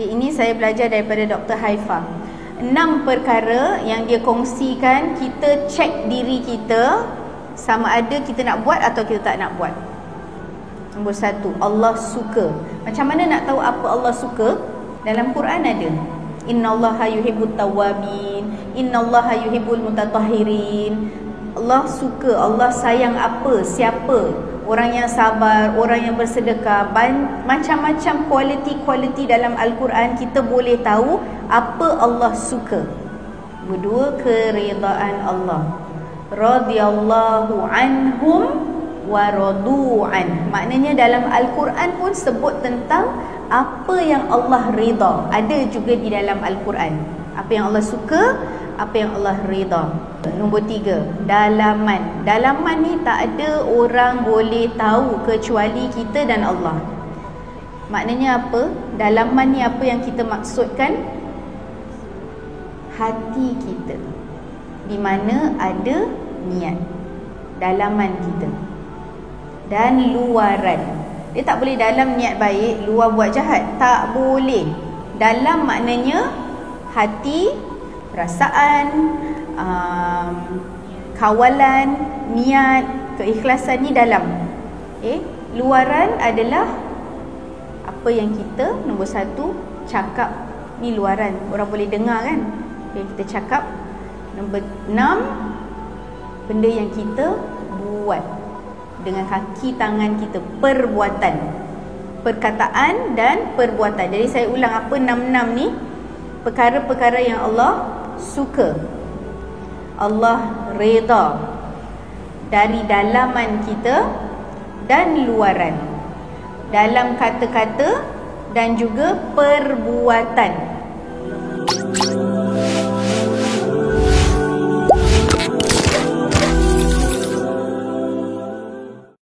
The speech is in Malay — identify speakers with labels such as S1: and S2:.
S1: Okay, ini saya belajar daripada Dr. Haifa. 6 perkara yang dia kongsikan, kita cek diri kita sama ada kita nak buat atau kita tak nak buat. Nombor 1, Allah suka. Macam mana nak tahu apa Allah suka? Dalam Quran ada. Innallaha yuhibbut tawwabin, innallaha yuhibbul mutatahhirin. Allah suka, Allah sayang apa, siapa? Orang yang sabar, orang yang bersedekah. Macam-macam kualiti-kualiti dalam Al-Quran kita boleh tahu apa Allah suka. Kedua, keridaan Allah. Radiyallahu anhum wa radu'an. Maknanya dalam Al-Quran pun sebut tentang apa yang Allah rida. Ada juga di dalam Al-Quran. Apa yang Allah suka, apa yang Allah rida. Nombor 3, dalaman. Dalaman ni tak ada orang boleh tahu kecuali kita dan Allah. Maknanya apa? Dalaman ni apa yang kita maksudkan? Hati kita, di mana ada niat. Dalaman kita. Dan luaran. Dia tak boleh dalam niat baik, luar buat jahat. Tak boleh. Dalam maknanya hati, perasaan, kawalan, niat, keikhlasan ni dalam. Luaran adalah apa yang kita, nombor 1, cakap. Ni luaran, orang boleh dengar kan, yang kita cakap. Nombor 6, benda yang kita buat dengan kaki tangan kita, perbuatan, perkataan dan perbuatan. Jadi saya ulang apa 6 ni, perkara-perkara yang Allah suka, Allah reda dari dalaman kita dan luaran, dalam kata-kata dan juga perbuatan.